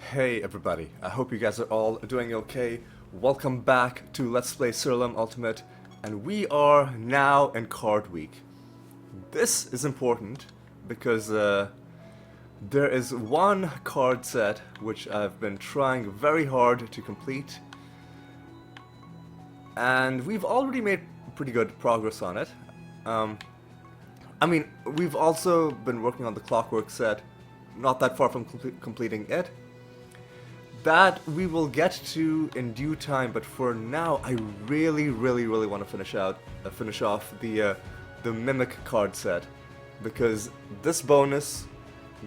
Hey everybody, I hope you guys are all doing okay. Welcome back to Let's Play Siralim Ultimate, and we are now in card week. This is important because there is one card set which I've been trying very hard to complete, and we've already made pretty good progress on it. We've also been working on the Clockwork set, not that far from completing it. That we will get to in due time, but for now, I really want to finish off the Mimic card set, because this bonus,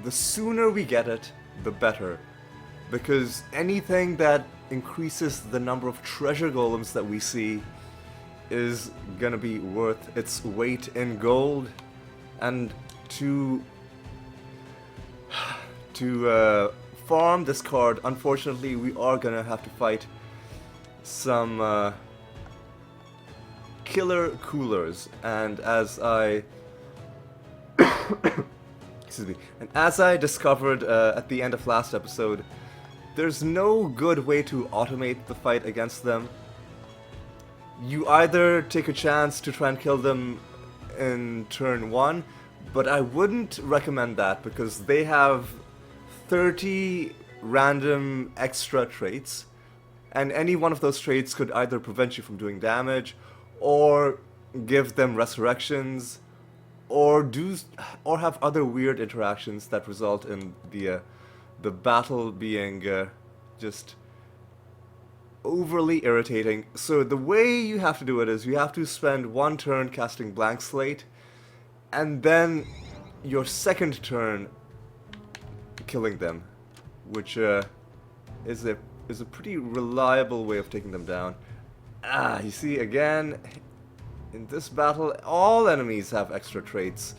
the sooner we get it, the better. Because anything that increases the number of treasure golems that we see is gonna be worth its weight in gold, and to farm this card, unfortunately, we are gonna have to fight some killer coolers, and as I excuse me, and as I discovered at the end of last episode, there's no good way to automate the fight against them. You either take a chance to try and kill them in turn 1, but I wouldn't recommend that because they have 30 random extra traits, and any one of those traits could either prevent you from doing damage, or give them resurrections, or have other weird interactions that result in the battle being just overly irritating. So the way you have to do it is you have to spend one turn casting Blank Slate, and then your second turn killing them, which is a pretty reliable way of taking them down. You see, again, in this battle, all enemies have extra traits,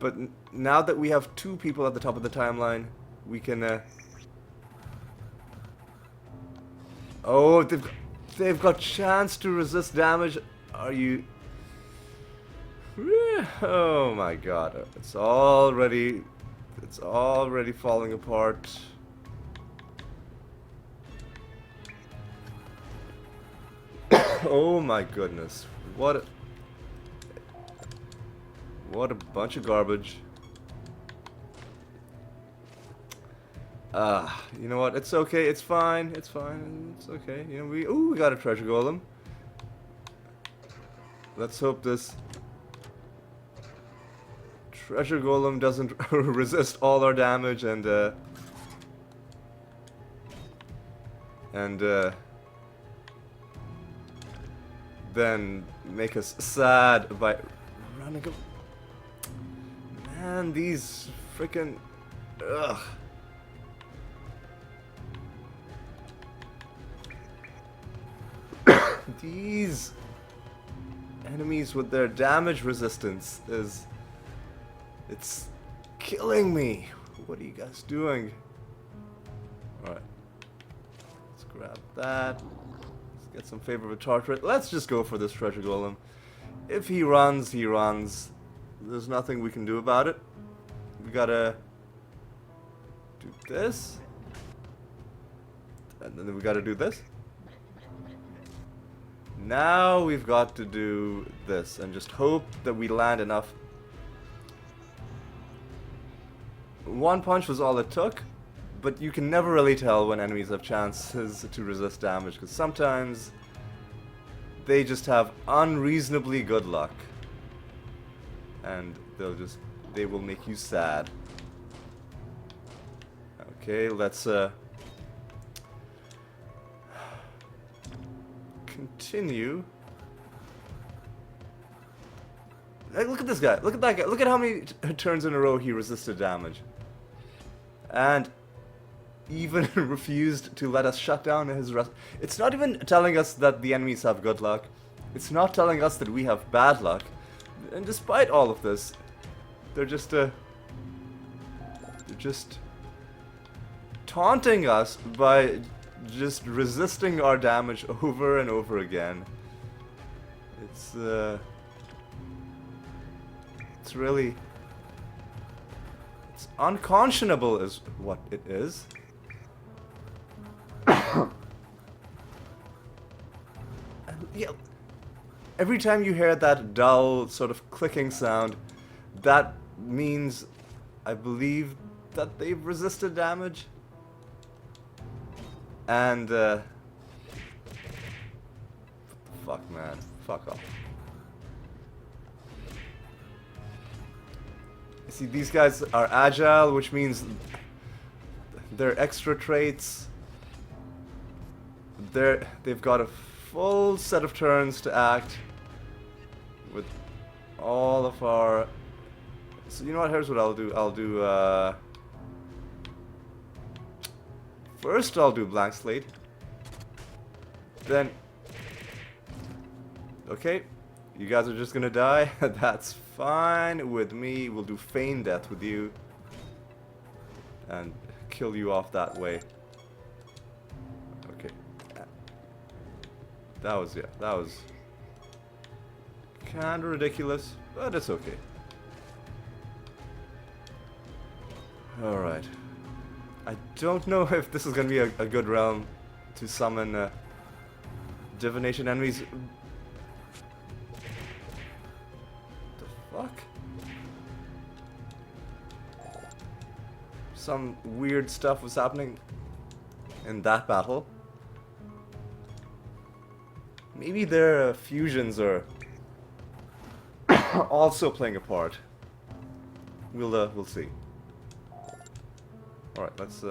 but now that we have two people at the top of the timeline, we can. Oh, they've got chance to resist damage. Are you? Oh my God! It's already falling apart. Oh my goodness. What a bunch of garbage. You know what? It's okay. It's fine. It's fine. It's okay. You know, we got a treasure golem. Let's hope this treasure golem doesn't resist all our damage and then make us sad by running up. Man, these frickin' ugh. These enemies with their damage resistance it's killing me. What are you guys doing? Alright. Let's grab that. Let's get some favor with Tartret. Let's just go for this treasure golem. If he runs, he runs. There's nothing we can do about it. We gotta do this. And then we gotta do this. Now we've got to do this and just hope that we land enough. One punch was all it took, but you can never really tell when enemies have chances to resist damage, because sometimes they just have unreasonably good luck, and they will make you sad. Okay, let's continue. Hey, look at this guy. Look at that guy. Look at how many turns in a row he resisted damage. And even refused to let us shut down his It's not even telling us that the enemies have good luck. It's not telling us that we have bad luck. And despite all of this, they're just taunting us by just resisting our damage over and over again. It's really... It's unconscionable is what it is. And yeah, every time you hear that dull sort of clicking sound, that means, I believe, that they've resisted damage. And, what the fuck, man? Fuck off. You see, these guys are agile, which means their extra traits, they've got a full set of turns to act with all of our... So you know what, here's what I'll do. First I'll do blank slate. Then... Okay, you guys are just gonna die. That's fine with me. We'll do feign death with you. And kill you off that way. Okay. That was kinda ridiculous, but it's okay. Alright. I don't know if this is gonna be a good realm to summon divination enemies. The fuck? Some weird stuff was happening in that battle. Maybe their fusions are also playing a part. We'll see. Alright, let's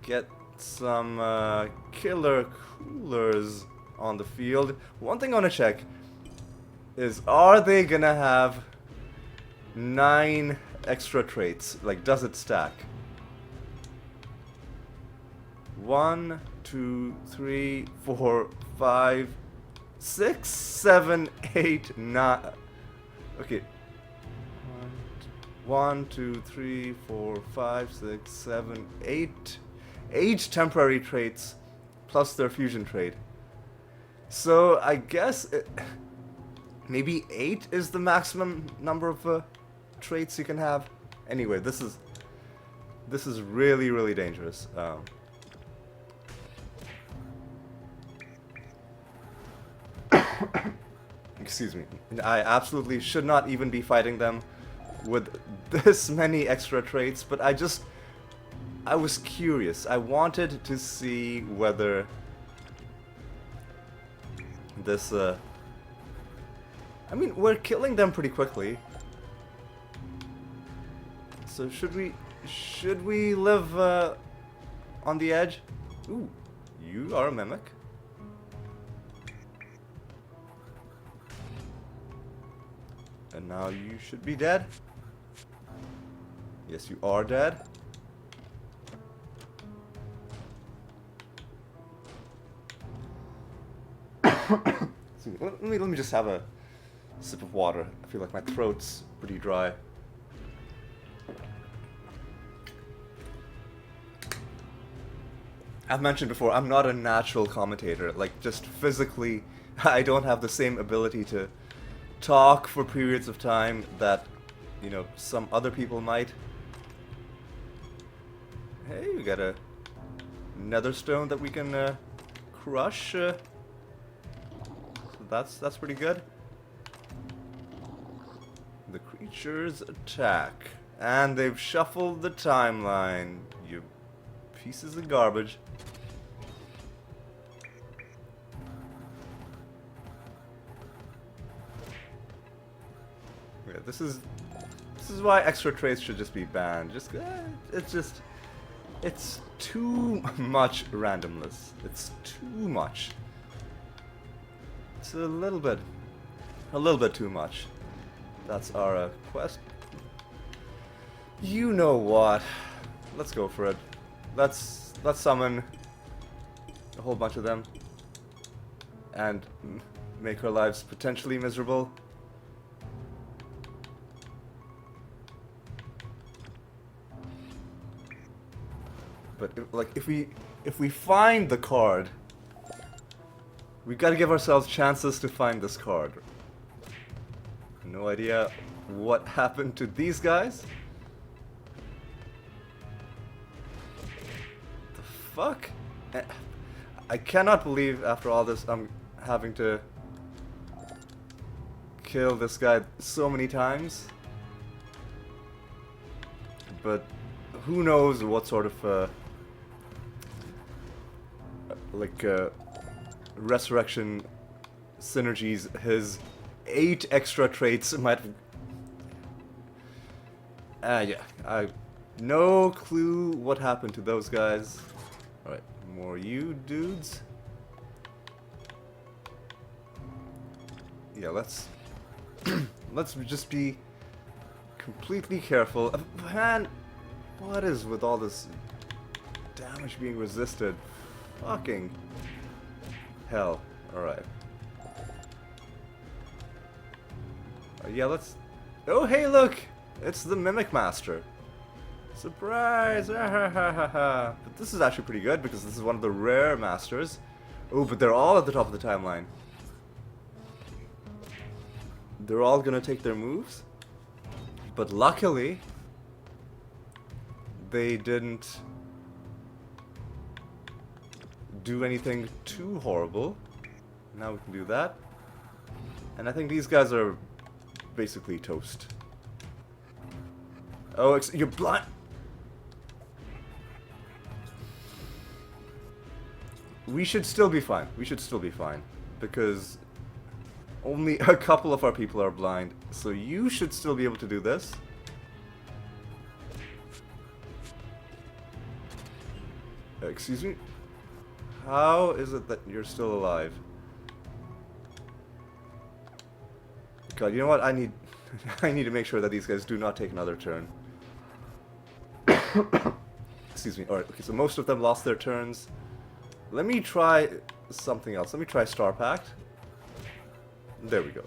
get some killer coolers on the field. One thing I want to check is, are they gonna have 9 extra traits? Like, does it stack? 1, 2, 3, 4, 5, 6, 7, 8, 9. Okay. 1, 2, 3, 4, 5, 6, 7, 8. 8 temporary traits plus their fusion trait. So I guess maybe 8 is the maximum number of traits you can have. Anyway, this is really, really dangerous. Excuse me. I absolutely should not even be fighting them with this many extra traits, but I was curious. I wanted to see whether this, I mean, we're killing them pretty quickly. So should we live on the edge? Ooh, you are a mimic. And now you should be dead. Yes, you are dead. Let me just have a sip of water. I feel like my throat's pretty dry. I've mentioned before, I'm not a natural commentator. Like, just physically, I don't have the same ability to talk for periods of time that, you know, some other people might. Hey, we got a nether stone that we can crush. So that's pretty good. The creatures attack, and they've shuffled the timeline. You pieces of garbage. Yeah, this is why extra traits should just be banned. It's too much randomness. It's too much. It's a little bit too much. That's our quest. You know what? Let's go for it. Let's summon a whole bunch of them and make our lives potentially miserable. But if we find the card, we gotta give ourselves chances to find this card. No idea what happened to these guys. The fuck? I cannot believe after all this I'm having to kill this guy so many times. But who knows what sort of resurrection synergies his 8 extra traits might have. Yeah, I no clue what happened to those guys. Alright, more you dudes. Yeah, let's let's just be completely careful. Man, what is with all this damage being resisted? Fucking hell. Alright. Yeah, let's... Oh, hey, look! It's the Mimic Master. Surprise! But this is actually pretty good because this is one of the rare masters. Oh, but they're all at the top of the timeline. They're all gonna take their moves. But luckily, they didn't do anything too horrible. Now we can do that. And I think these guys are basically toast. Oh, you're blind! We should still be fine. We should still be fine. Because only a couple of our people are blind. So you should still be able to do this. Excuse me? How is it that you're still alive? God, you know what? I need I need to make sure that these guys do not take another turn. Excuse me. Alright, okay, so most of them lost their turns. Let me try something else. Let me try Star Pact. There we go.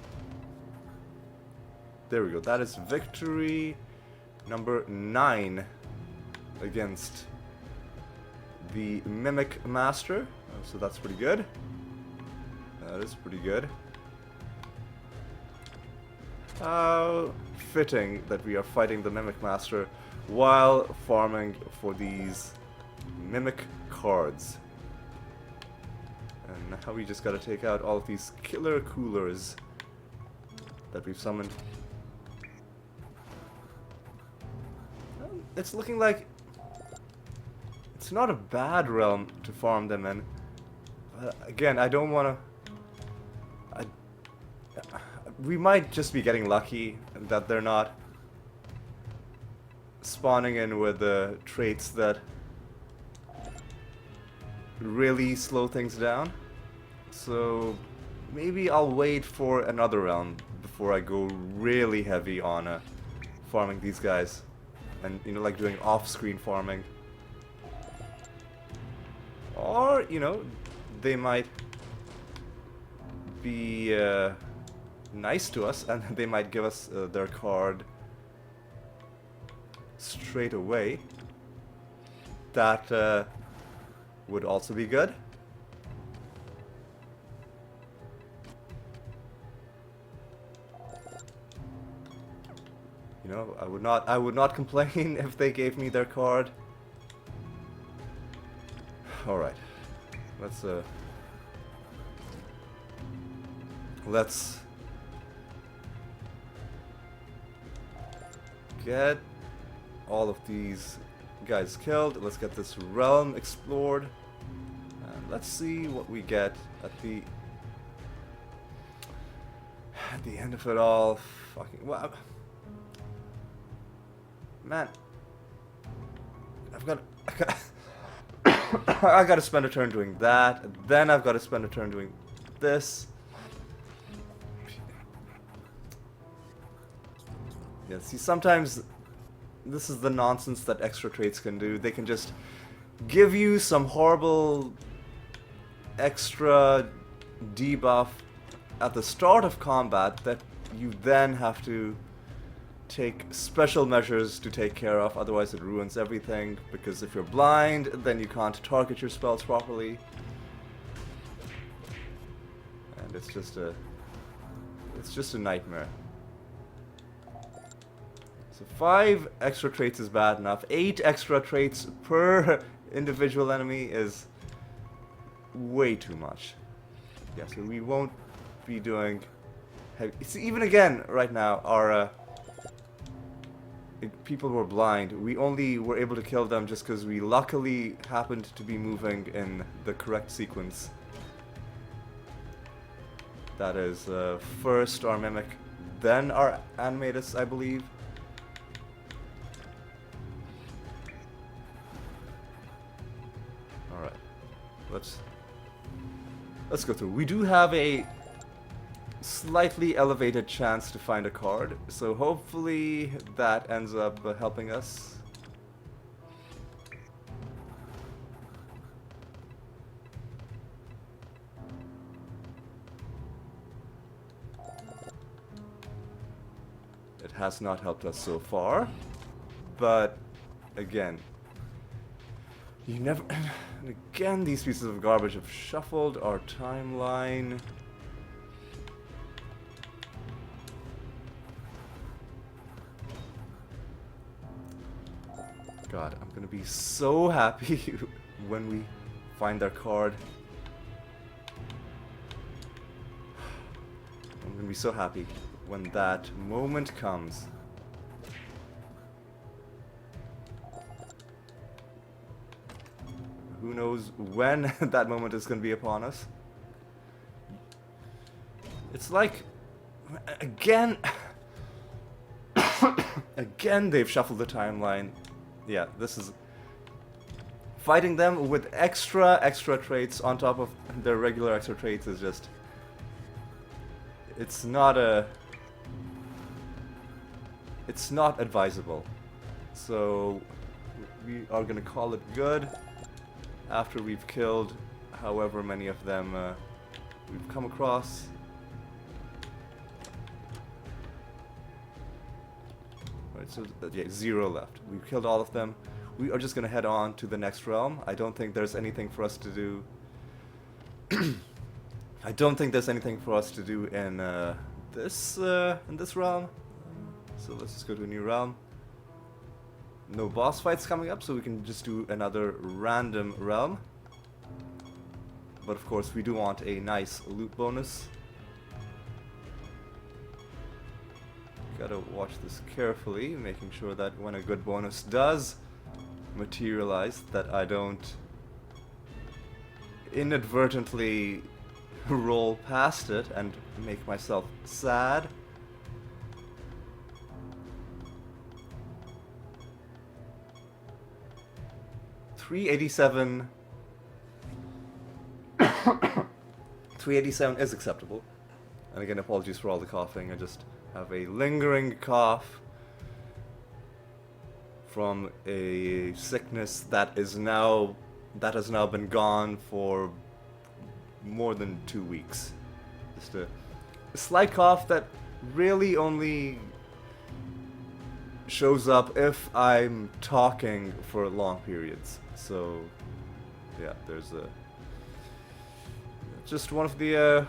There we go. That is victory number 9 against the Mimic Master. So that's pretty good. That is pretty good. How fitting that we are fighting the Mimic Master while farming for these Mimic cards. And now we just gotta take out all of these killer coolers that we've summoned. It's looking like it's not a bad realm to farm them in. Again, I don't want to... we might just be getting lucky that they're not spawning in with the traits that really slow things down. So maybe I'll wait for another round before I go really heavy on farming these guys. And, you know, like doing off-screen farming. Or, you know, they might be nice to us and they might give us their card straight away. That would also be good. You know, I would not complain if they gave me their card. All right. Let's get all of these guys killed. Let's get this realm explored. And let's see what we get at the end of it all. Fucking wow. Man. I gotta spend a turn doing that, and then I've gotta spend a turn doing this. Yeah, see, sometimes this is the nonsense that extra traits can do. They can just give you some horrible extra debuff at the start of combat that you then have to take special measures to take care of, otherwise it ruins everything, because if you're blind, then you can't target your spells properly. And it's just a nightmare. So 5 extra traits is bad enough. 8 extra traits per individual enemy is way too much. Yeah, so we won't be doing heavy. See, even again, right now, our people were blind. We only were able to kill them just because we luckily happened to be moving in the correct sequence. That is first our Mimic, then our Animatus, I believe. Alright, let's go through. We do have a slightly elevated chance to find a card, so hopefully that ends up helping us. It has not helped us so far, but again, you never... And again, these pieces of garbage have shuffled our timeline. God, I'm gonna be so happy when we find their card. I'm gonna be so happy when that moment comes. Who knows when that moment is gonna be upon us. It's like, again, again they've shuffled the timeline. Yeah, this is fighting them with extra traits on top of their regular extra traits is just, it's not advisable. So we are gonna call it good after we've killed however many of them we've come across. Right, so yeah, 0 left. We've killed all of them. We are just gonna head on to the next realm. I don't think there's anything for us to do. I don't think there's anything for us to do in this realm. So let's just go to a new realm. No boss fights coming up, so we can just do another random realm. But of course, we do want a nice loot bonus. Gotta watch this carefully, making sure that when a good bonus does materialize, that I don't inadvertently roll past it and make myself sad. $387 is acceptable. And again, apologies for all the coughing. I just have a lingering cough from a sickness that has now been gone for more than 2 weeks. Just a slight cough that really only shows up if I'm talking for long periods. So yeah, there's just one of the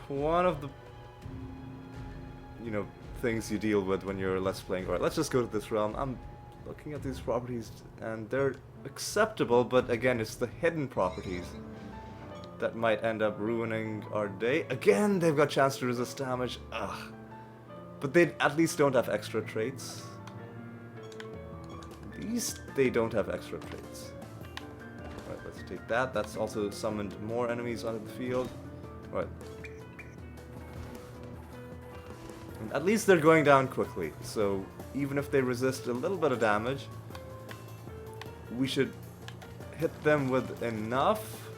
you know, things you deal with when you're Let's Playing. Alright, let's just go to this realm. I'm looking at these properties and they're acceptable, but again, it's the hidden properties that might end up ruining our day. Again, they've got chance to resist damage. Ugh. But they at least don't have extra traits. At least they don't have extra traits. Alright, let's take that. That's also summoned more enemies onto the field. Alright. And at least they're going down quickly, so even if they resist a little bit of damage, we should hit them with enough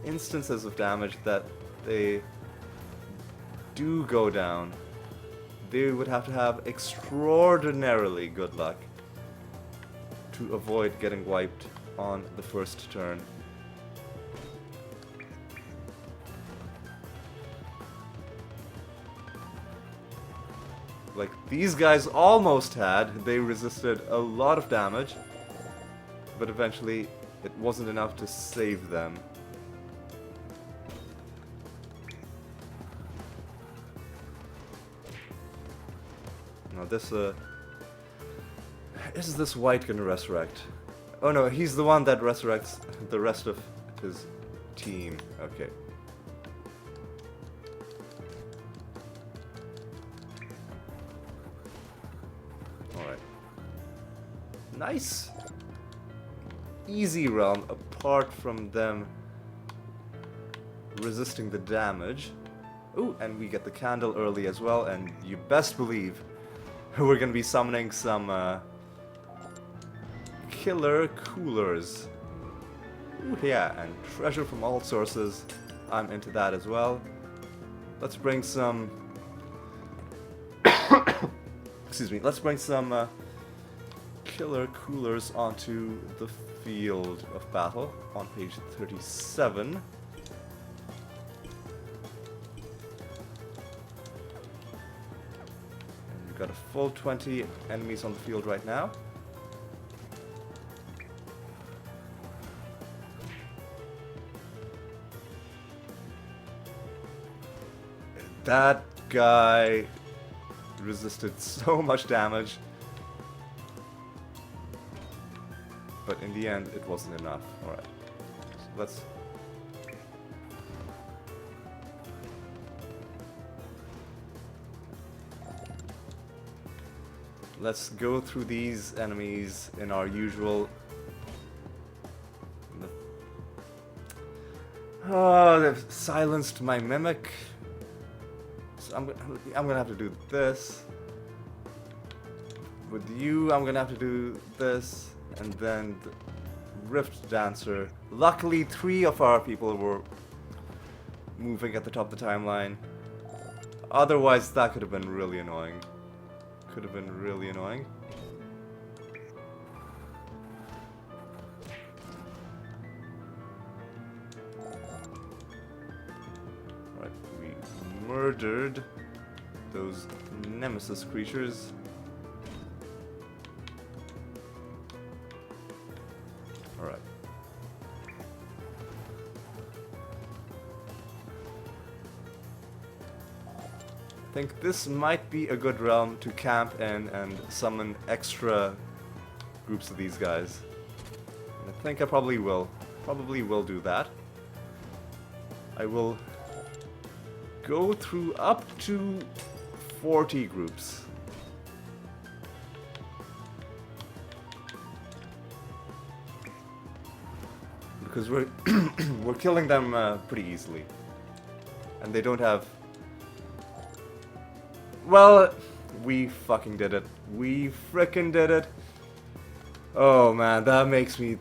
instances of damage that they do go down. They would have to have extraordinarily good luck to avoid getting wiped on the first turn. Like these guys almost had, they resisted a lot of damage, but eventually it wasn't enough to save them. Now this is this white gonna resurrect? Oh no, he's the one that resurrects the rest of his team. Okay. nice, easy realm apart from them resisting the damage. Ooh, and we get the candle early as well, and you best believe we're gonna be summoning some killer coolers. Ooh, yeah, and treasure from all sources. I'm into that as well. Let's bring some excuse me, let's bring some killer coolers onto the field of battle on page 37. And we've got a full 20 enemies on the field right now. That guy resisted so much damage, but in the end it wasn't enough. Alright, so let's go through these enemies in our usual... Oh, they've silenced my mimic. So I'm gonna have to do this. With you, I'm gonna have to do this, and then the Rift Dancer. Luckily, 3 of our people were moving at the top of the timeline. Otherwise, that could have been really annoying. Could have been really annoying. Right, we murdered those nemesis creatures. Alright. I think this might be a good realm to camp in and summon extra groups of these guys. And I think I probably will do that. I will go through up to 40 groups. Because we're we're killing them pretty easily. And they don't have... Well, we fucking did it. We frickin' did it. Oh man, that makes me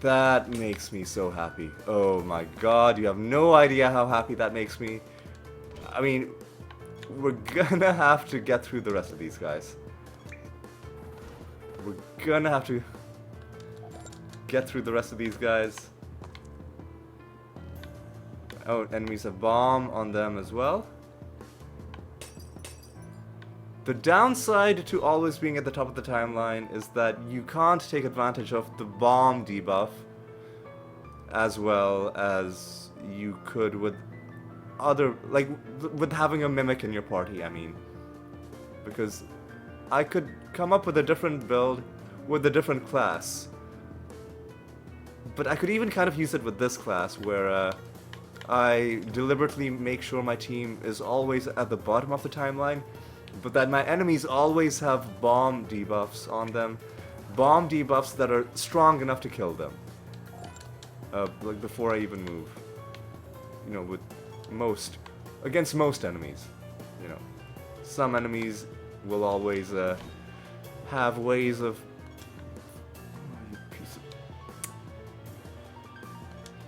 so happy. Oh my god, you have no idea how happy that makes me. I mean, we're gonna have to get through the rest of these guys. We're gonna have to get through the rest of these guys. Oh, enemies have bomb on them as well. The downside to always being at the top of the timeline is that you can't take advantage of the bomb debuff as well as you could with other, like, with having a mimic in your party, I mean. Because I could come up with a different build with a different class. But I could even kind of use it with this class where I deliberately make sure my team is always at the bottom of the timeline, but that my enemies always have bomb debuffs on them. Bomb debuffs that are strong enough to kill them. Like before I even move. You know, with most... Against most enemies. You know. Some enemies will always have ways of... Oh, you piece of...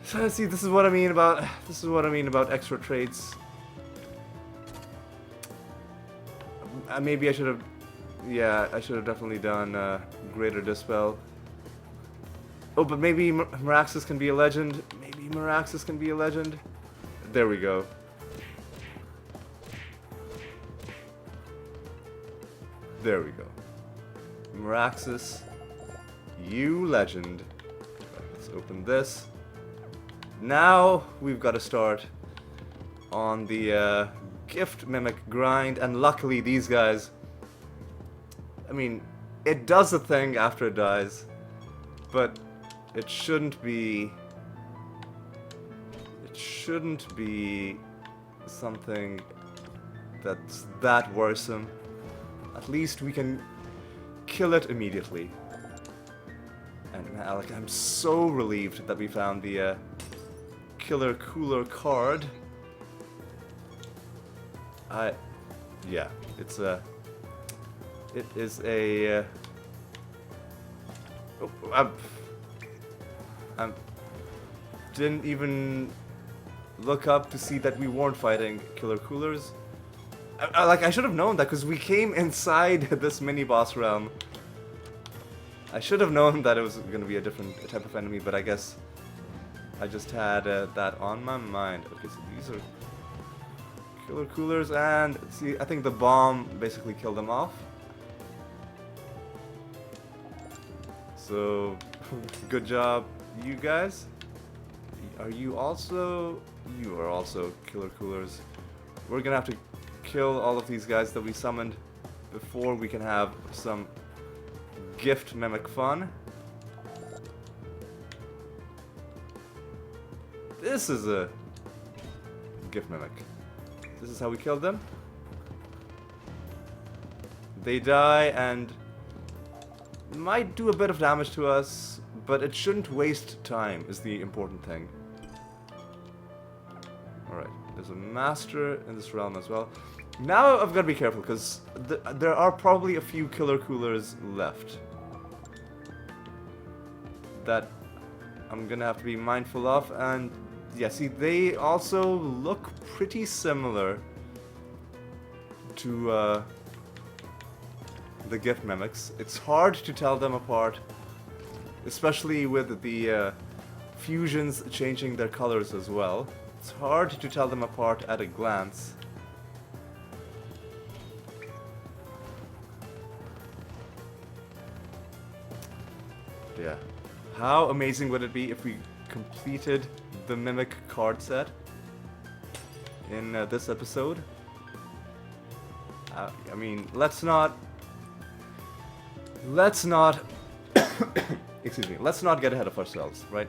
So, see, this is what I mean about extra traits. Maybe I should have... Yeah, I should have definitely done Greater Dispel. Oh, but maybe Meraxis can be a legend. Maybe Meraxis can be a legend. There we go. There we go. Meraxis, you legend. Right, let's open this. Now we've got to start on the gift mimic grind, and luckily these guys, I mean, it does a thing after it dies, but it shouldn't be something that's that worrisome. At least we can kill it immediately. Alec, I'm so relieved that we found the Killer Cooler card. Yeah, it's a... It is a... Didn't even look up to see that we weren't fighting Killer Coolers. I should have known that because we came inside this mini boss realm. I should have known that it was going to be a different type of enemy, but I guess I just had that on my mind. Okay, so these are Killer Coolers, and see, I think the bomb basically killed them off. So, good job, you guys. Are you also... You are also Killer Coolers. We're gonna have to kill all of these guys that we summoned before we can have some gift mimic fun. This is a gift mimic. This is how we killed them. They die and might do a bit of damage to us, but it shouldn't waste time is the important thing. Alright, there's a master in this realm as well. Now I've got to be careful because there are probably a few Killer Coolers left that I'm gonna have to be mindful of, and yeah, see, they also look pretty similar to the gift mimics. It's hard to tell them apart, especially with the fusions changing their colors as well. It's hard to tell them apart at a glance. Yeah. How amazing would it be if we completed the Mimic card set in this episode? I mean, let's not excuse me, let's not get ahead of ourselves, right?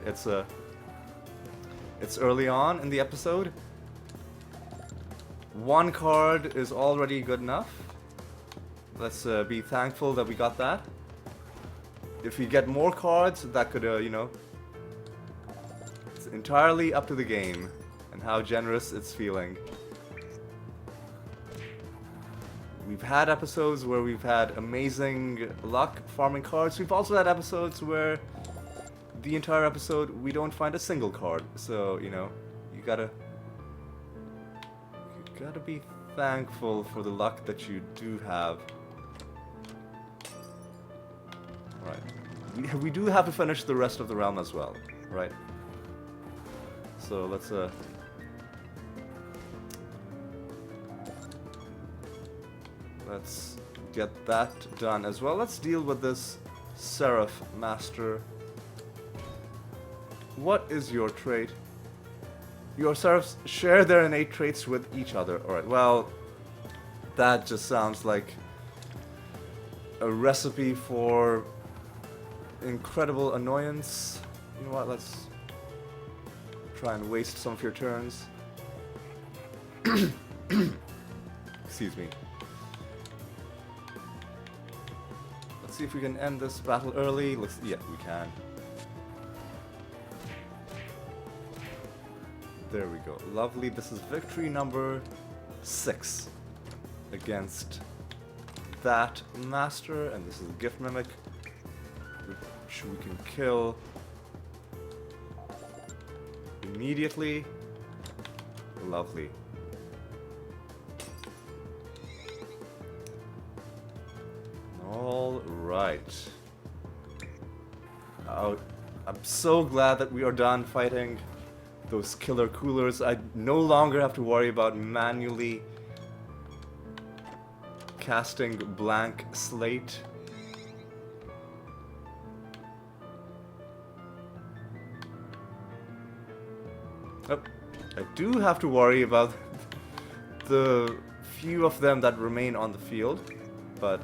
It's early on in the episode. One card is already good enough. Let's be thankful that we got that. If we get more cards, that could, you know, it's entirely up to the game and how generous it's feeling. We've had episodes where we've had amazing luck farming cards. We've also had episodes where the entire episode we don't find a single card. So, you know, you gotta be thankful for the luck that you do have. Right. We do have to finish the rest of the realm as well, right? So let's get that done as well. Let's deal with this Seraph Master. What is your trait? Your Seraphs share their innate traits with each other. Alright, well, that just sounds like a recipe for incredible annoyance. You know what, let's try and waste some of your turns. Excuse me. Let's see if we can end this battle early. Yeah, we can. There we go. Lovely. This is victory number 6 against that master, and this is a gift mimic, which we can kill immediately. Lovely. All right. Oh, I'm so glad that we are done fighting those Killer Coolers. I no longer have to worry about manually casting blank slate. Oh, I do have to worry about the few of them that remain on the field, but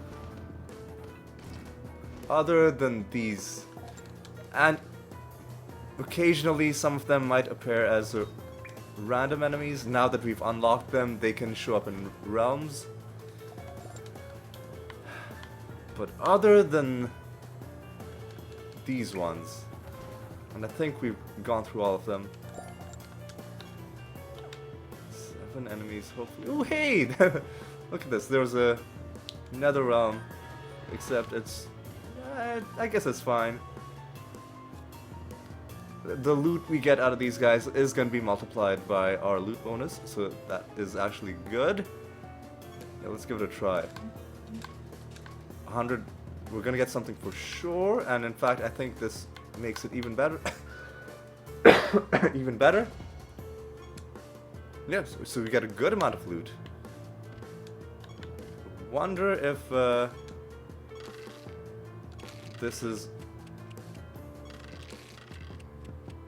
other than these, and occasionally some of them might appear as random enemies. Now that we've unlocked them, they can show up in realms. But other than these ones. And I think we've gone through all of them. 7 enemies, hopefully. Oh, hey! Look at this. There's a nether realm. Except it's... I guess it's fine. The loot we get out of these guys is going to be multiplied by our loot bonus. So that is actually good. Yeah, let's give it a try. 100... We're going to get something for sure. And in fact, I think this makes it even better. Even better. Yeah, so we get a good amount of loot. Wonder if this is...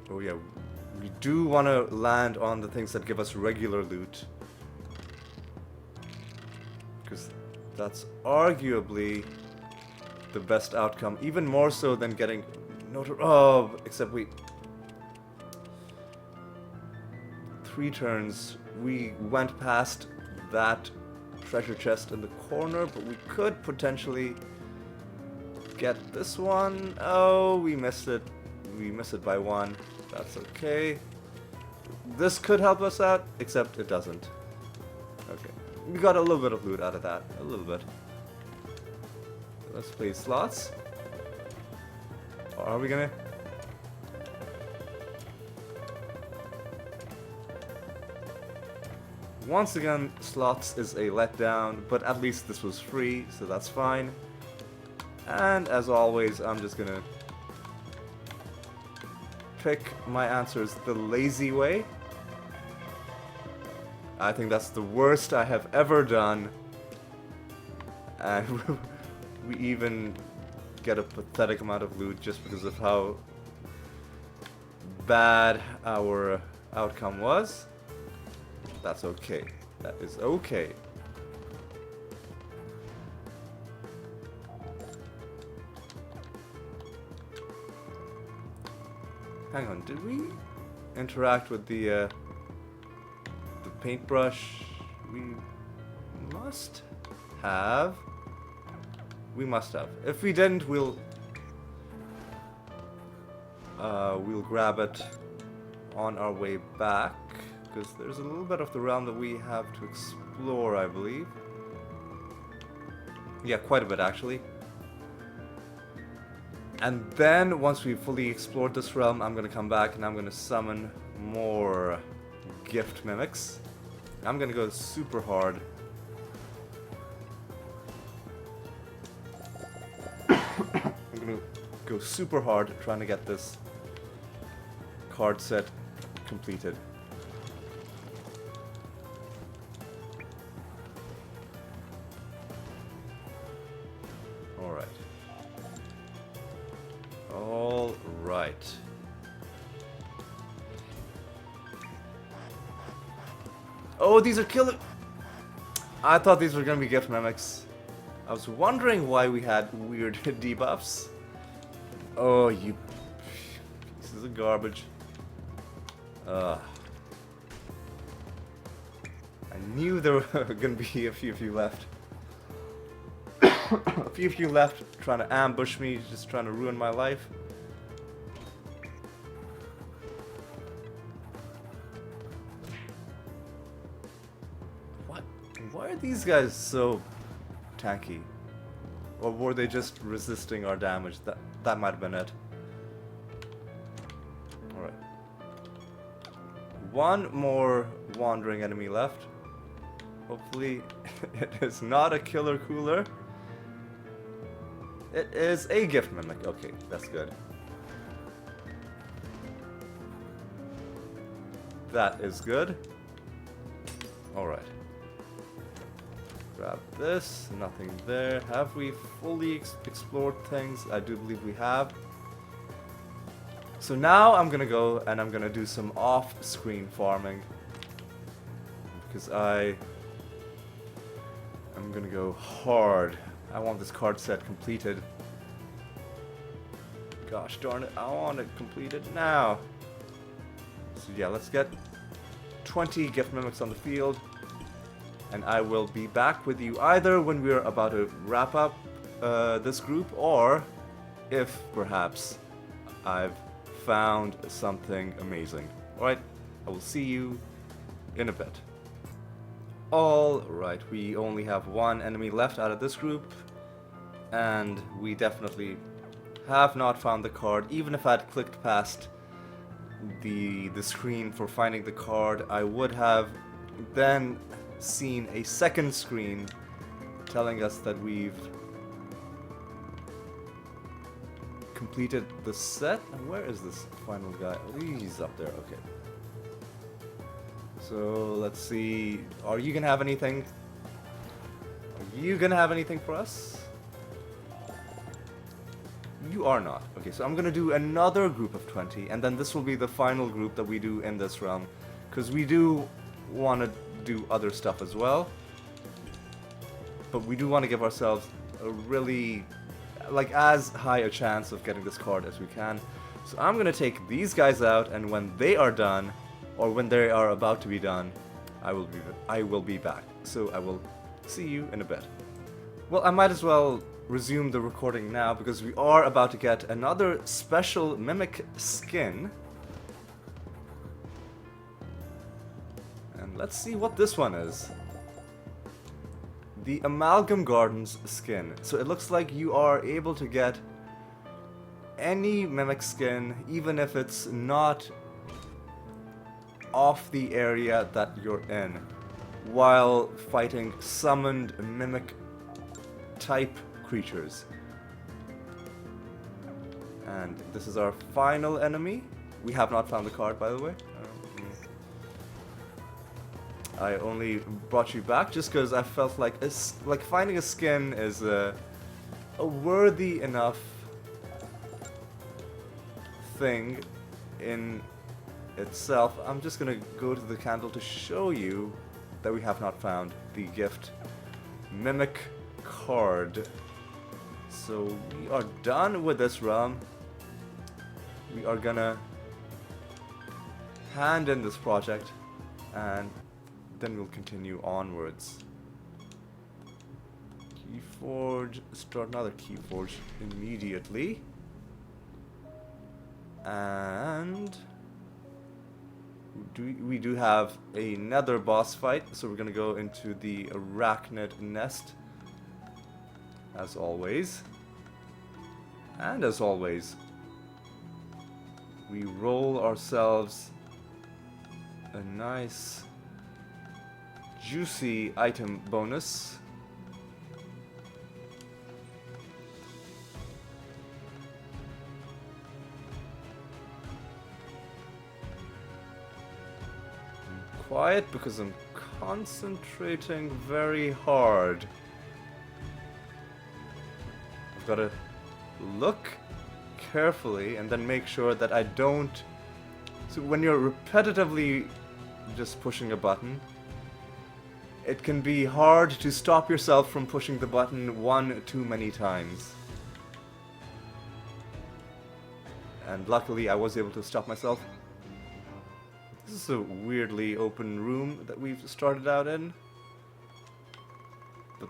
Oh yeah, we do want to land on the things that give us regular loot. Because that's arguably the best outcome. Even more so than getting... Oh, except we... 3 turns, we went past that treasure chest in the corner, but we could potentially get this one. Oh, we missed it. We missed it by 1. That's okay. This could help us out, except it doesn't. Okay. We got a little bit of loot out of that. A little bit. Let's play slots. Or are we gonna... Once again, slots is a letdown, but at least this was free, so that's fine. And as always, I'm just gonna pick my answers the lazy way. I think that's the worst I have ever done. And we even get a pathetic amount of loot just because of how bad our outcome was. That's okay. That is okay. Hang on, did we interact with the paintbrush? We must have. We must have. If we didn't, we'll grab it on our way back, because there's a little bit of the realm that we have to explore, I believe. Yeah, quite a bit actually. And then, once we've fully explored this realm, I'm gonna come back and I'm gonna summon more gift mimics. I'm gonna go super hard. I'm gonna go super hard trying to get this card set completed. Alright. Alright. Oh, these are killer... I thought these were gonna be gift mimics. I was wondering why we had weird debuffs. Oh, you pieces of garbage. I knew there were gonna be a few of you left. A few of you left trying to ambush me, just trying to ruin my life. What? Why are these guys so tanky? Or were they just resisting our damage? That might have been it. Alright. One more wandering enemy left. Hopefully it is not a killer cooler. It is a gift mimic. Okay, that's good. That is good. Alright. Grab this. Nothing there. Have we fully explored things? I do believe we have. So now I'm gonna go and I'm gonna do some off-screen farming. Because I'm gonna go hard. I want this card set completed. Gosh darn it, I want it completed now. So yeah, let's get 20 gift mimics on the field. And I will be back with you either when we're about to wrap up this group, or if perhaps I've found something amazing. Alright, I will see you in a bit. Alright, we only have one enemy left out of this group, and we definitely have not found the card. Even if I'd clicked past the screen for finding the card, I would have then seen a second screen telling us that we've completed the set. Where is this final guy? Oh, he's up there. Okay. So let's see. Are you gonna have anything? Are you gonna have anything for us? You are not. Okay, so I'm gonna do another group of 20, and then this will be the final group that we do in this realm, because we do want to do other stuff as well, but we do want to give ourselves a really, like, as high a chance of getting this card as we can. So I'm gonna take these guys out, and when they are done, or when they are about to be done, I will be back. So I will see you in a bit. Well, I might as well resume the recording now, because we are about to get another special mimic skin. And let's see what this one is. The Amalgam Gardens skin. So it looks like you are able to get any mimic skin, even if it's not off the area that you're in, while fighting summoned mimic type creatures. And this is our final enemy. We have not found the card, by the way. I only brought you back just because I felt like finding a skin is a worthy enough thing in itself. I'm just gonna go to the candle to show you that we have not found the gift mimic card. So we are done with this realm. We are gonna hand in this project, and then we'll continue onwards. Keyforge, start another Keyforge immediately. And we do have another boss fight, so we're gonna go into the Arachnid Nest, as always. And as always, we roll ourselves a nice juicy item bonus. I'm quiet because I'm concentrating very hard. I've got to look carefully and then make sure that I don't... So when you're repetitively just pushing a button, it can be hard to stop yourself from pushing the button one too many times. And luckily I was able to stop myself. This is a weirdly open room that we've started out in. But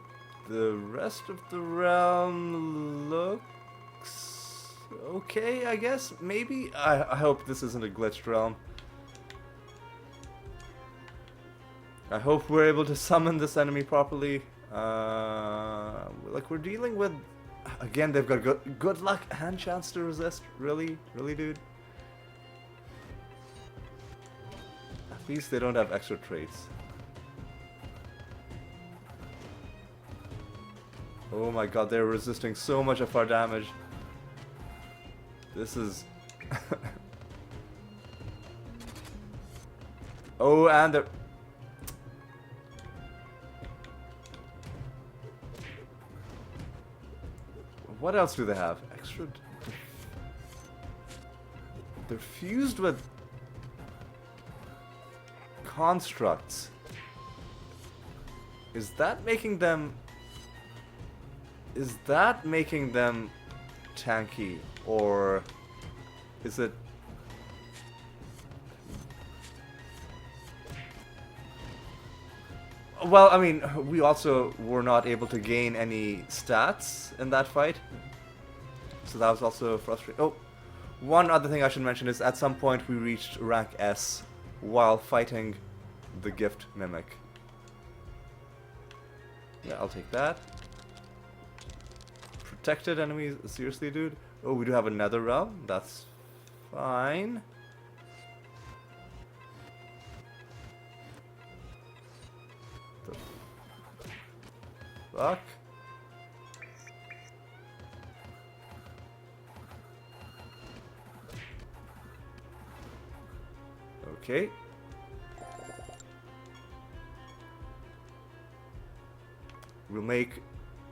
the rest of the realm looks okay, I guess? Maybe? I hope this isn't a glitched realm. I hope we're able to summon this enemy properly. Like, we're dealing with... Again, they've got good luck and chance to resist. Really? Really, dude? At least they don't have extra traits. Oh my god, they're resisting so much of our damage. This is... Oh, and they're... What else do they have? Extra... They're fused with... constructs. Is that making them... Is that making them tanky? Or... is it... Well, I mean, we also were not able to gain any stats in that fight. So that was also frustrating. Oh, One other thing I should mention is at some point we reached rank S while fighting the gift mimic. Yeah, I'll take that. Protected enemies? Seriously, dude? Oh, we do have a nether realm. That's fine. The fuck? Okay. We'll make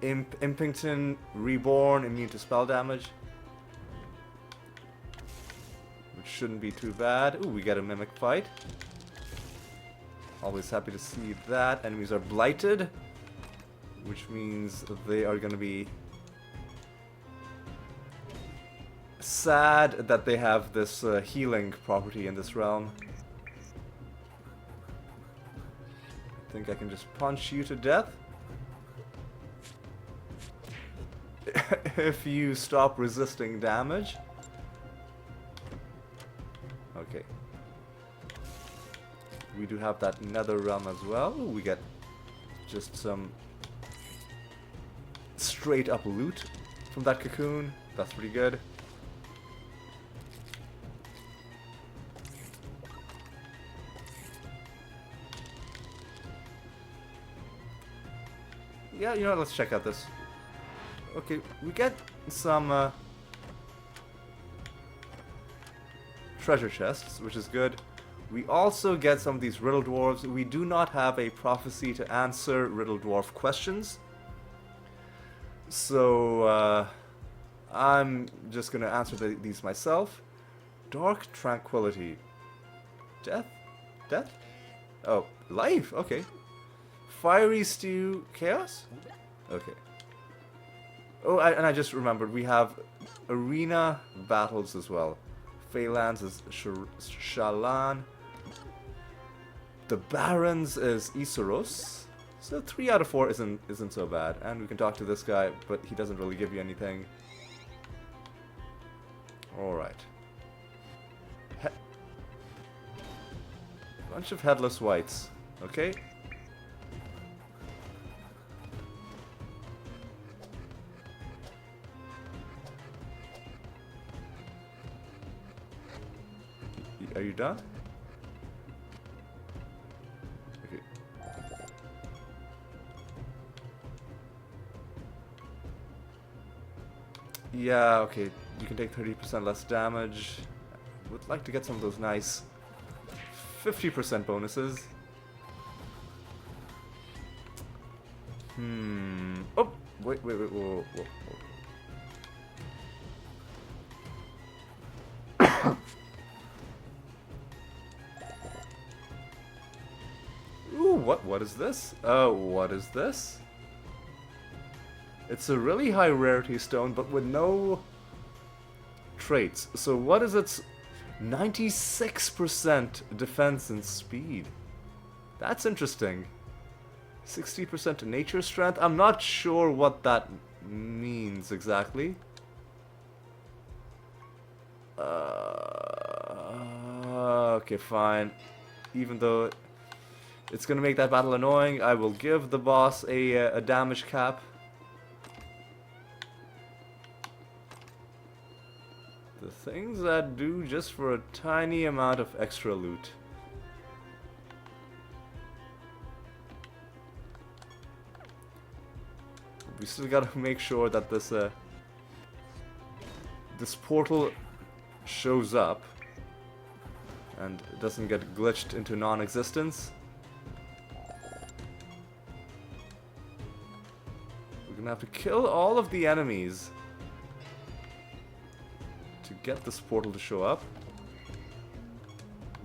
Impington Reborn immune to spell damage. Which shouldn't be too bad. Ooh, we get a mimic fight. Always happy to see that. Enemies are blighted. Which means they are going to be sad that they have this healing property in this realm. I think I can just punch you to death. If you stop resisting damage. Okay. We do have that nether realm as well. Ooh, we get just some straight up loot from that cocoon. That's pretty good. Yeah, you know what, let's check out this. Okay, we get some treasure chests, which is good. We also get some of these riddle dwarves. We do not have a prophecy to answer riddle dwarf questions. So, I'm just gonna answer these myself. Dark Tranquility. Death? Death? Oh, life, okay. Fiery Stew Chaos? Okay. Oh, and I just remembered, we have arena battles as well. Phalanx is Shalan. The Barons is Isurus. So 3 out of 4 isn't so bad. And we can talk to this guy, but he doesn't really give you anything. Alright. Bunch of headless whites. Okay. Are you done? Okay. Yeah, okay. You can take 30% less damage. Would like to get some of those nice 50% bonuses. Oh, wait, whoa. Ooh, what is this? What is this? It's a really high rarity stone, but with no traits. So what is its 96% defense and speed? That's interesting. 60% nature strength? I'm not sure what that means exactly. Okay, fine. Even though it's gonna make that battle annoying, I will give the boss a damage cap. The things that do just for a tiny amount of extra loot. We still gotta make sure that this portal shows up and doesn't get glitched into non-existence. We're gonna have to kill all of the enemies to get this portal to show up.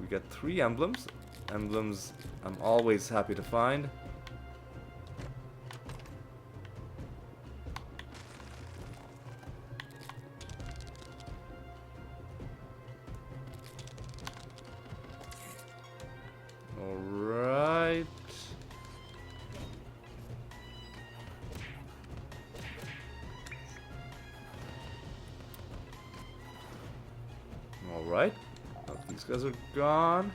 We get 3 emblems. Emblems I'm always happy to find. Alright. Alright. Oh, these guys are gone.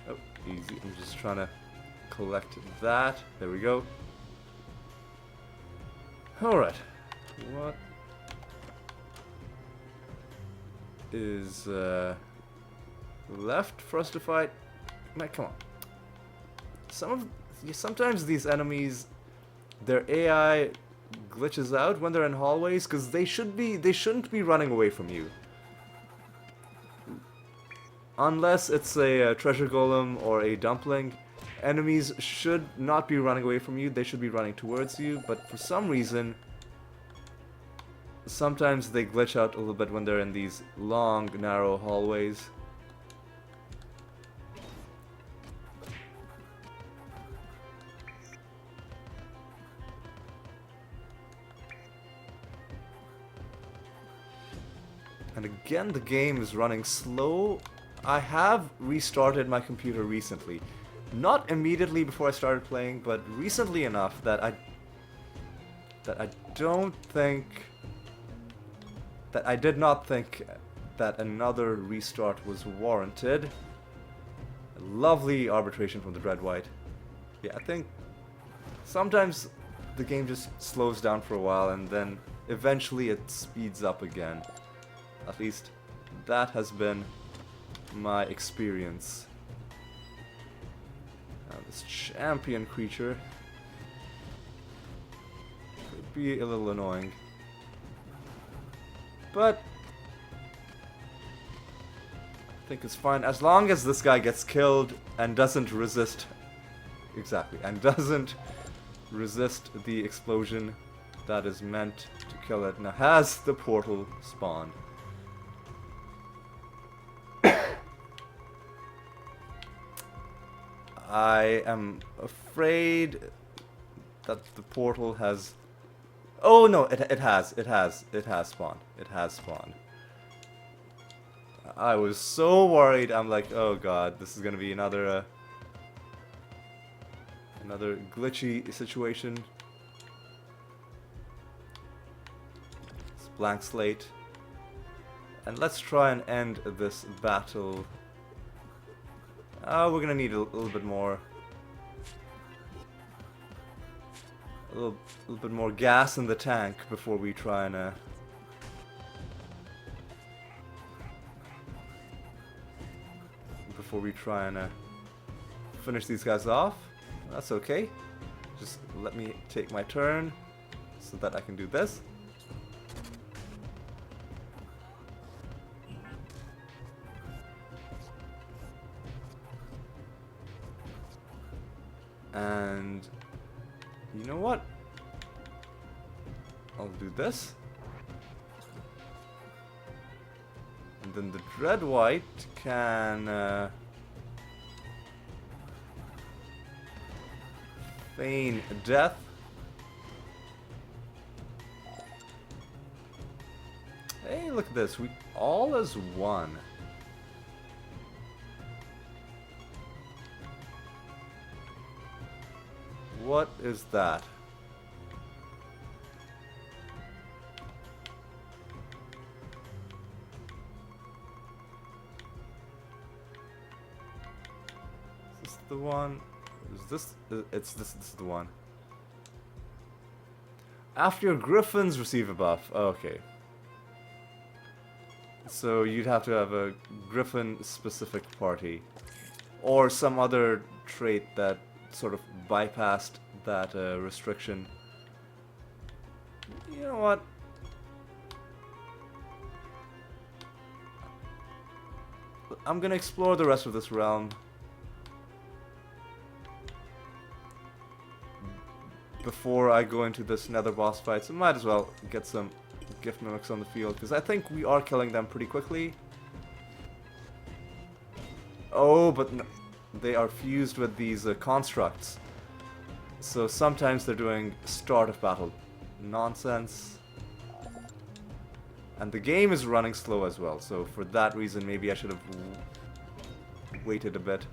Oh, easy. I'm just trying to collect that. There we go. Alright. What is left for us to fight? Man, come on. Sometimes these enemies, their AI glitches out when they're in hallways because they shouldn't be running away from you. Unless it's a treasure golem or a dumpling, enemies should not be running away from you. They should be running towards you, but for some reason sometimes they glitch out a little bit when they're in these long, narrow hallways. And again, the game is running slow. I have restarted my computer recently. Not immediately before I started playing, but recently enough that I don't think... that I did not think that another restart was warranted. Lovely arbitration from the Dread White. Yeah, I think sometimes the game just slows down for a while and then eventually it speeds up again. At least that has been my experience. Now this champion creature could be a little annoying. But I think it's fine as long as this guy gets killed and doesn't resist. Exactly, and doesn't resist the explosion that is meant to kill it. Now has the portal spawned? I am afraid that the portal has... Oh no, it has spawned. It has spawned. I was so worried. I'm like, oh god, this is gonna be another another glitchy situation. It's blank slate. And let's try and end this battle. We're gonna need a little bit more. A little bit more gas in the tank before we try and finish these guys off. That's okay. Just let me take my turn so that I can do this. And you know what? I'll do this. And then the Dread White can feign death. Hey, look at this. We all as one. What is that? Is this the one? Is this? This is the one. After your griffins receive a buff. Okay. So you'd have to have a griffin specific party. Or some other trait that sort of bypassed that restriction. You know what? I'm gonna explore the rest of this realm before I go into this nether boss fight, so might as well get some gift mimics on the field, because I think we are killing them pretty quickly. Oh, but no. They are fused with these constructs. So sometimes they're doing start of battle nonsense. And the game is running slow as well, so for that reason maybe I should have waited a bit.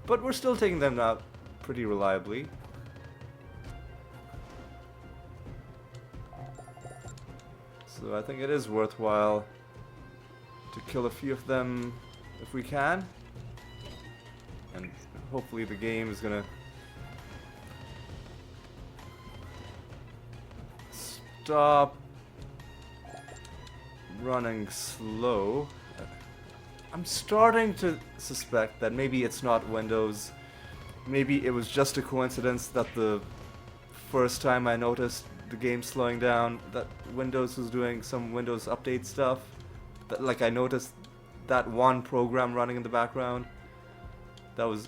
But we're still taking them out pretty reliably. So I think it is worthwhile to kill a few of them if we can. And hopefully the game is gonna stop running slow. I'm starting to suspect that maybe it's not Windows. Maybe it was just a coincidence that the first time I noticed the game slowing down, that Windows was doing some Windows update stuff. That, like, I noticed that one program running in the background that was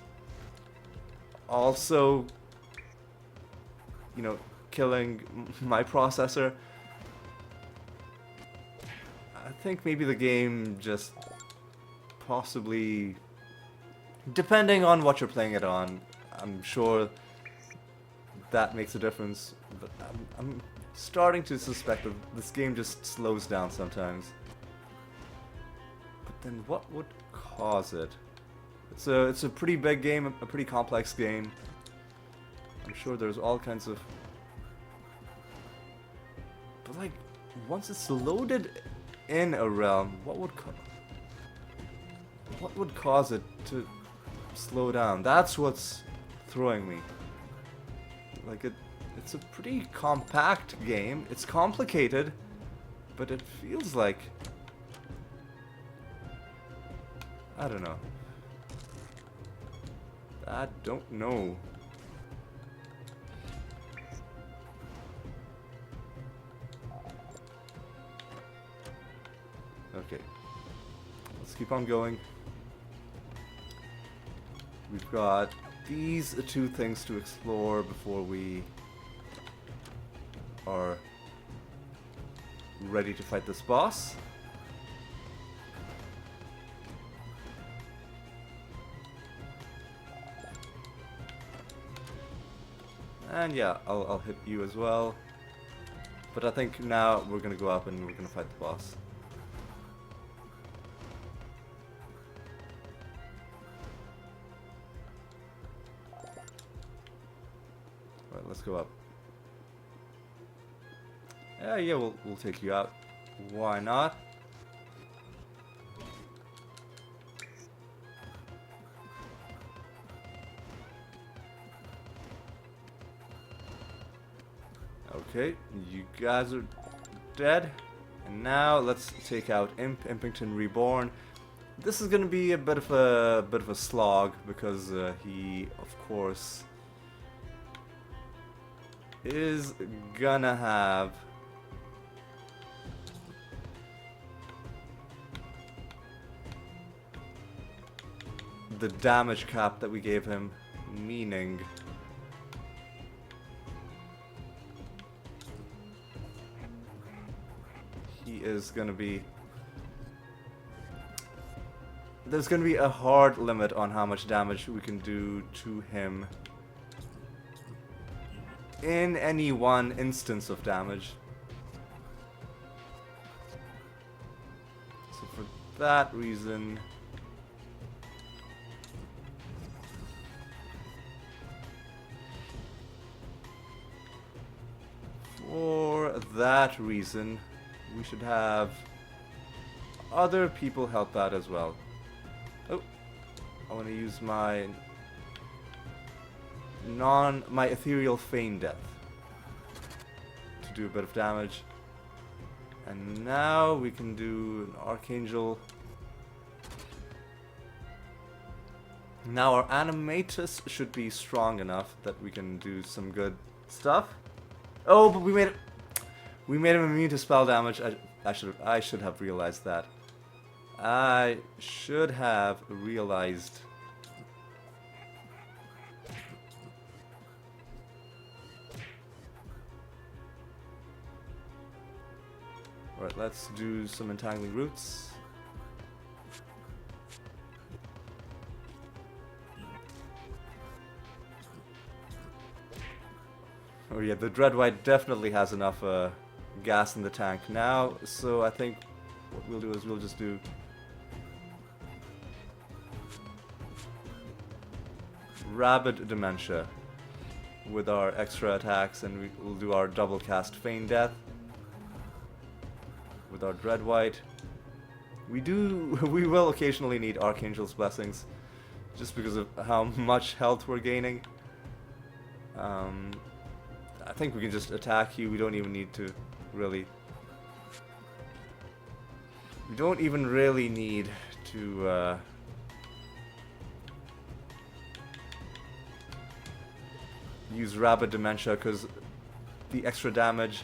also, you know, killing my processor. I think maybe the game just possibly, depending on what you're playing it on, I'm sure that makes a difference, but I'm starting to suspect that this game just slows down sometimes. But then what would cause it? It's a pretty big game, a pretty complex game. I'm sure there's all kinds of... But like, once it's loaded in a realm, what would cause it to slow down? That's what's throwing me. Like, it's a pretty compact game. It's complicated, but it feels like... I don't know. I don't know. Okay. Let's keep on going. We've got these two things to explore before we are ready to fight this boss. And yeah, I'll hit you as well. But I think now we're gonna go up and we're gonna fight the boss. Alright, let's go up. Yeah, we'll take you out. Why not? Okay, you guys are dead. And now let's take out Impington Reborn. This is gonna be a bit of a slog because he, of course, is gonna have the damage cap that we gave him, meaning he is gonna be... There's gonna be a hard limit on how much damage we can do to him in any one instance of damage. So for that reason... For that reason, we should have other people help out as well. Oh, I want to use my ethereal feign death to do a bit of damage. And now we can do an archangel. Now our animatus should be strong enough that we can do some good stuff. Oh, but we made him immune to spell damage. I should have realized that. I should have realized. Alright, let's do some entangling roots. Oh yeah, the Dreadwhite definitely has enough gas in the tank now, so I think what we'll do is we'll just do Rabid Dementia with our extra attacks, and we'll do our double cast Feign Death. with our Dread White. We will occasionally need Archangel's Blessings, just because of how much health we're gaining. I think we can just attack you. We don't even need to really... We don't even really need to... use Rabid Dementia, because the extra damage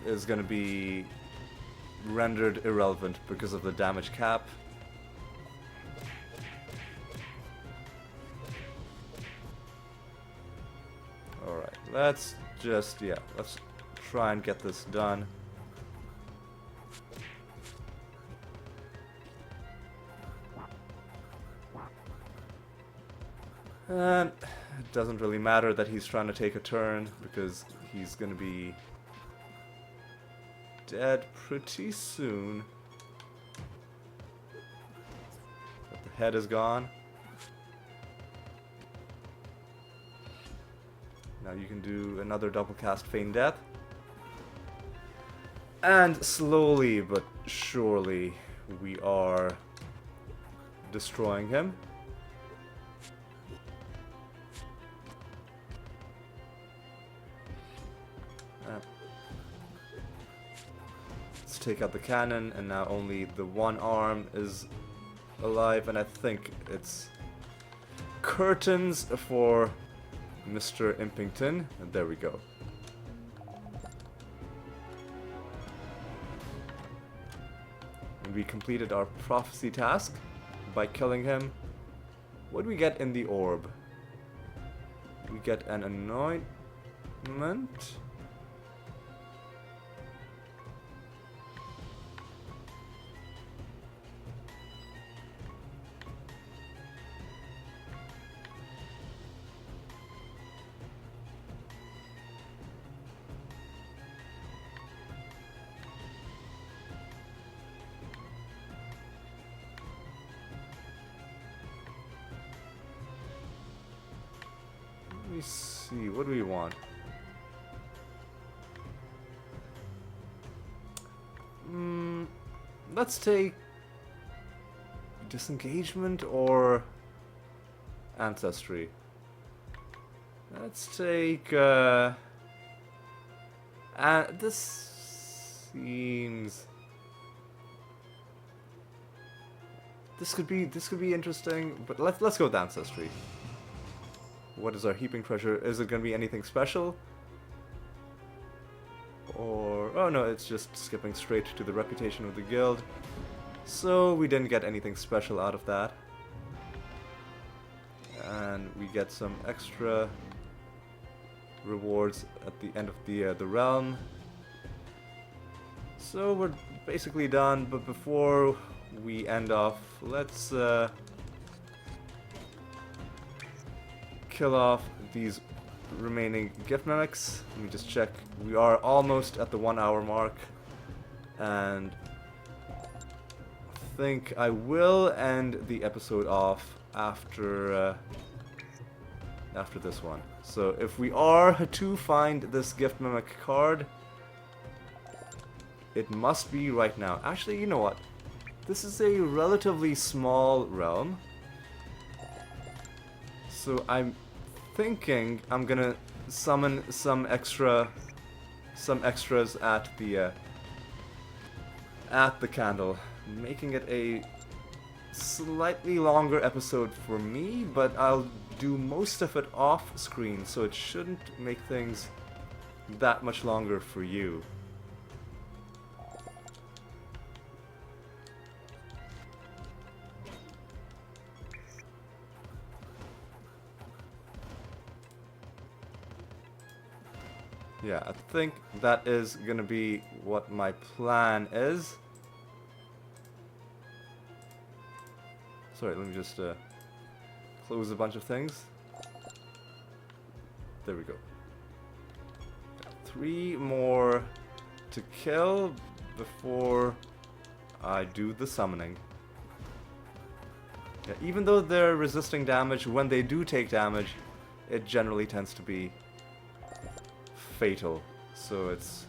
is going to be rendered irrelevant because of the damage cap. Alright, let's just, let's try and get this done. And it doesn't really matter that he's trying to take a turn, because he's going to be dead pretty soon. But the head is gone. Now you can do another double cast Feign Death. And slowly but surely we are destroying him. Let's take out the cannon, and now only the one arm is alive, and I think it's curtains for Mr. Impington, and there we go. And we completed our prophecy task by killing him. What do we get in the orb? We get an anointment. Let me see, what do we want? Let's take disengagement or ancestry. Let's take this seems this could be interesting, but let's go with ancestry. What is our heaping treasure? Is it going to be anything special? Or... oh no, it's just skipping straight to the reputation of the guild. So we didn't get anything special out of that. And we get some extra rewards at the end of the realm. So we're basically done, but before we end off, let's kill off these remaining gift mimics. Let me just check. We are almost at the 1 hour mark, and I think I will end the episode off after this one. So if we are to find this gift mimic card, it must be right now. Actually, you know what? This is a relatively small realm, so I'm thinking I'm gonna summon some extras at the candle, making it a slightly longer episode for me, but I'll do most of it off screen, so it shouldn't make things that much longer for you. Yeah, I think that is gonna be what my plan is. Sorry, let me just close a bunch of things. There we go. 3 more to kill before I do the summoning. Yeah, even though they're resisting damage, when they do take damage, it generally tends to be fatal. So it's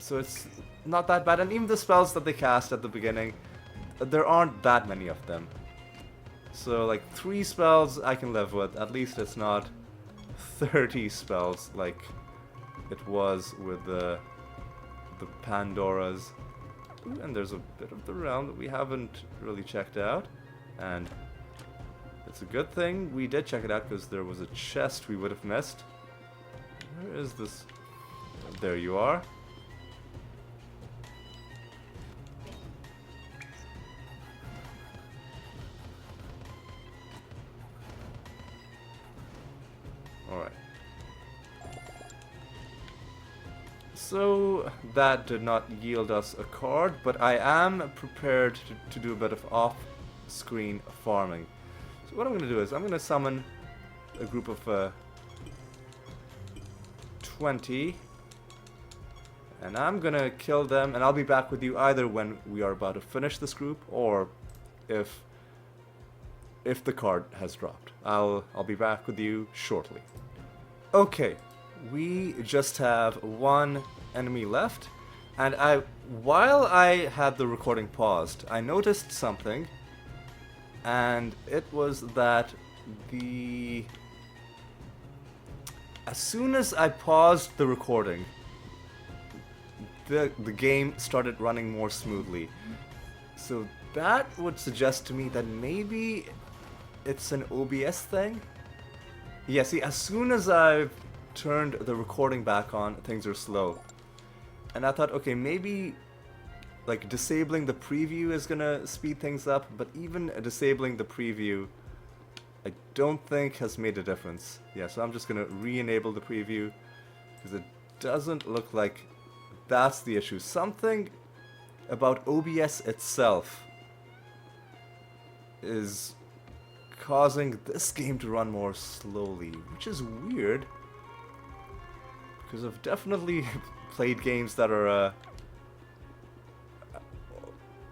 So it's not that bad. And even the spells that they cast at the beginning, there aren't that many of them. So like 3 spells I can live with. At least it's not 30 spells like it was with the Pandoras. Ooh, and there's a bit of the realm that we haven't really checked out. And it's a good thing we did check it out, because there was a chest we would have missed. Where is this? There you are. Alright. So that did not yield us a card, but I am prepared to do a bit of off-screen farming. So what I'm going to do is I'm going to summon a group of 20, and I'm going to kill them, and I'll be back with you either when we are about to finish this group, or if the card has dropped. I'll be back with you shortly. Okay, we just have 1 enemy left, and while I had the recording paused, I noticed something, and it was that as soon as I paused the recording, the game started running more smoothly. So that would suggest to me that maybe it's an OBS thing? Yeah, see, as soon as I've turned the recording back on, things are slow. And I thought, okay, maybe like disabling the preview is gonna speed things up, but even disabling the preview, I don't think has made a difference. Yeah, so I'm just gonna re-enable the preview, because it doesn't look like that's the issue. Something about OBS itself is causing this game to run more slowly, which is weird, because I've definitely played games that are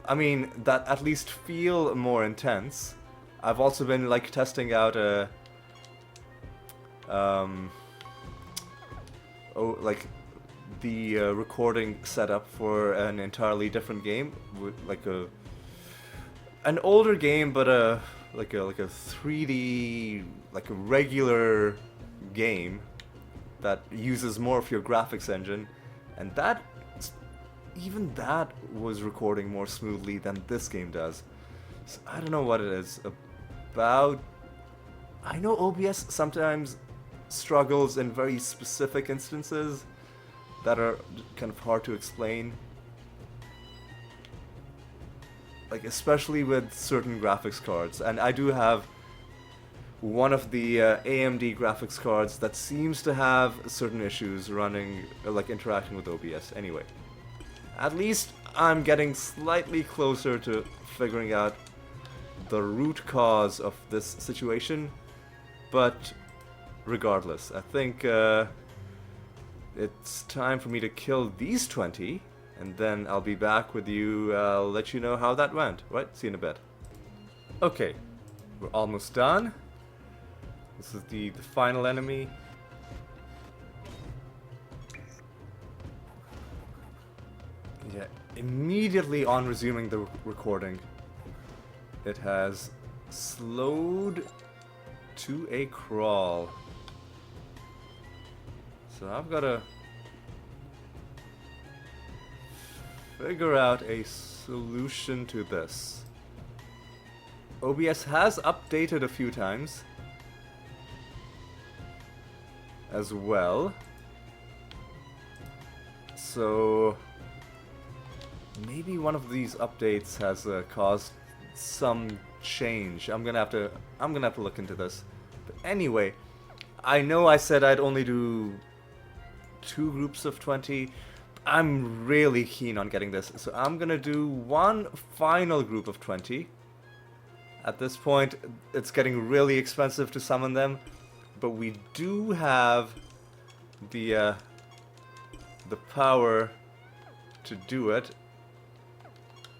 I mean, that at least feel more intense. I've also been like testing out like the recording setup for an entirely different game, like an older game, but like a 3D, like a regular game that uses more of your graphics engine, and even that was recording more smoothly than this game does. So I don't know what it is about. I know OBS sometimes struggles in very specific instances that are kind of hard to explain. Like especially with certain graphics cards, and I do have one of the AMD graphics cards that seems to have certain issues running, like interacting with OBS. Anyway, at least I'm getting slightly closer to figuring out the root cause of this situation, but regardless, I think it's time for me to kill these 20, and then I'll be back with you. I'll let you know how that went. Right? See you in a bit. Okay, we're almost done. This is the final enemy. Yeah, immediately on resuming the recording, it has slowed to a crawl. So I've got to figure out a solution to this. OBS has updated a few times as well, so maybe one of these updates has caused some change. I'm gonna have to look into this. But anyway, I know I said I'd only do 2 groups of 20. I'm really keen on getting this, so I'm gonna do one final group of 20. At this point, it's getting really expensive to summon them, but we do have the power to do it.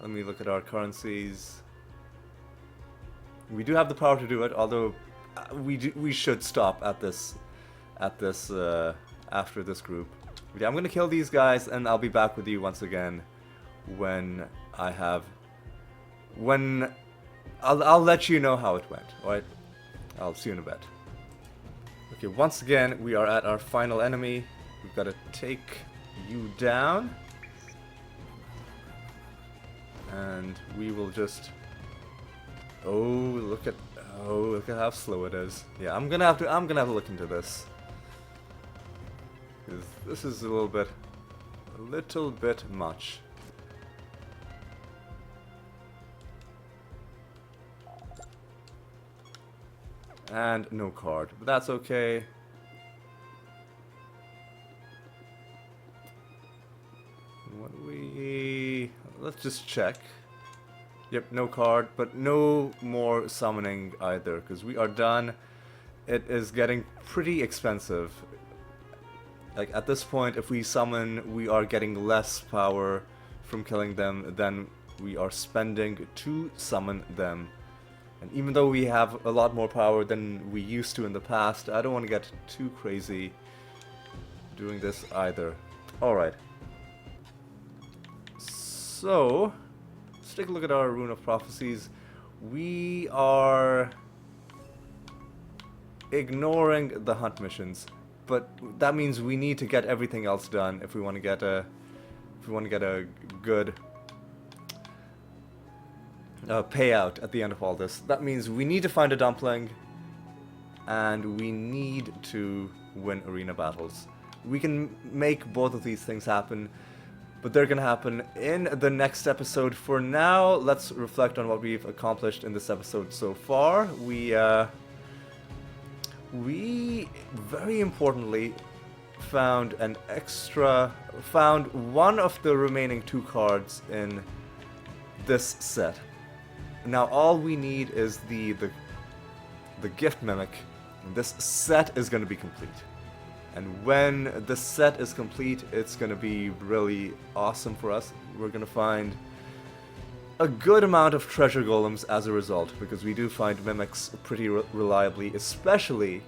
Let me look at our currencies. We do have the power to do it, although we should stop at this after this group. Yeah, I'm gonna kill these guys, and I'll be back with you once again when I have... when... I'll let you know how it went, alright? I'll see you in a bit. Okay, once again, we are at our final enemy. We've got to take you down. And we will just... Oh, look at how slow it is. Yeah, I'm gonna have to look into this. 'Cause this is a little bit much. And no card, but that's okay. Let's just check. Yep, no card, but no more summoning either, because we are done. It is getting pretty expensive. Like, at this point, if we summon, we are getting less power from killing them than we are spending to summon them. And even though we have a lot more power than we used to in the past, I don't want to get too crazy doing this either. Alright. So, let's take a look at our Rune of Prophecies. We are ignoring the hunt missions, but that means we need to get everything else done if we want to get a good payout at the end of all this. That means we need to find a dumpling, and we need to win arena battles. We can make both of these things happen, but they're gonna happen in the next episode. For now, let's reflect on what we've accomplished in this episode so far. We very importantly found one of the remaining 2 cards in this set. Now all we need is the gift mimic. This set is going to be complete. And when the set is complete, it's going to be really awesome for us. We're going to find a good amount of treasure golems as a result, because we do find mimics pretty reliably, especially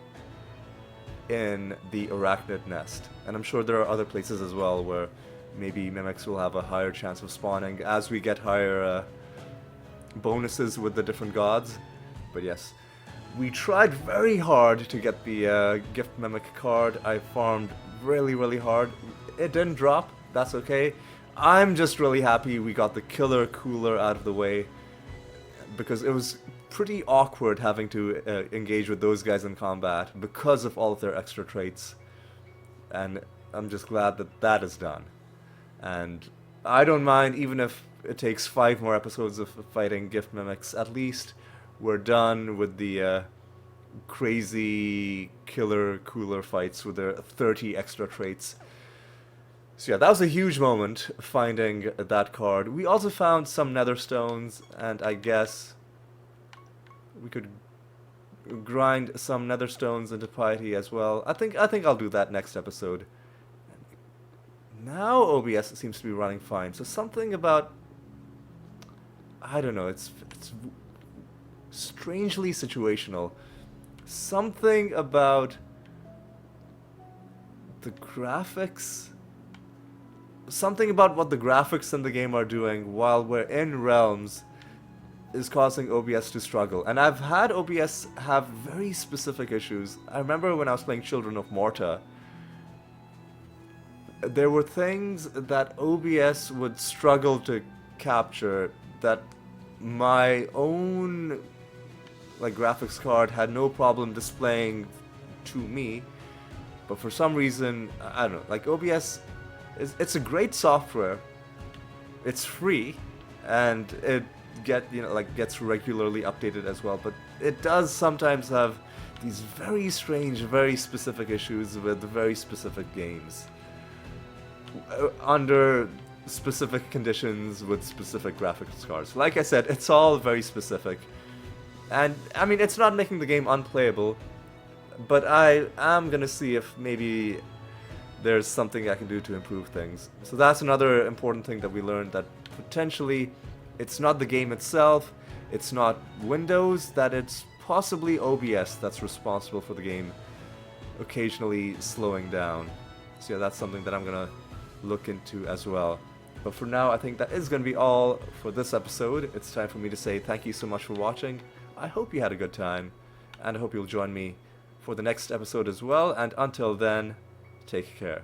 in the Arachnid Nest. And I'm sure there are other places as well where maybe mimics will have a higher chance of spawning as we get higher bonuses with the different gods. But yes, we tried very hard to get the gift mimic card. I farmed really hard. It didn't drop, that's okay. I'm just really happy we got the killer cooler out of the way, because it was pretty awkward having to engage with those guys in combat because of all of their extra traits. And I'm just glad that that is done. And I don't mind even if it takes 5 more episodes of fighting gift mimics. At least we're done with the crazy killer cooler fights with their 30 extra traits. So yeah, that was a huge moment, finding that card. We also found some nether stones, and I guess we could grind some nether stones into piety as well. I think I'll do that next episode. Now OBS seems to be running fine. So something about, I don't know, it's strangely situational. Something about the graphics, something about what the graphics in the game are doing while we're in realms is causing OBS to struggle. And I've had OBS have very specific issues. I remember when I was playing Children of Morta, there were things that OBS would struggle to capture that my own graphics card had no problem displaying to me. But for some reason, I don't know, OBS it's a great software. It's free, and it gets regularly updated as well, but it does sometimes have these very strange, very specific issues with very specific games under specific conditions with specific graphics cards. Like I said, it's all very specific, and I mean, it's not making the game unplayable, but I am gonna see if maybe there's something I can do to improve things. So that's another important thing that we learned, that potentially it's not the game itself, it's not Windows, that it's possibly OBS that's responsible for the game occasionally slowing down. So yeah, that's something that I'm gonna look into as well. But for now, I think that is gonna be all for this episode. It's time for me to say thank you so much for watching. I hope you had a good time, and I hope you'll join me for the next episode as well. And until then, take care.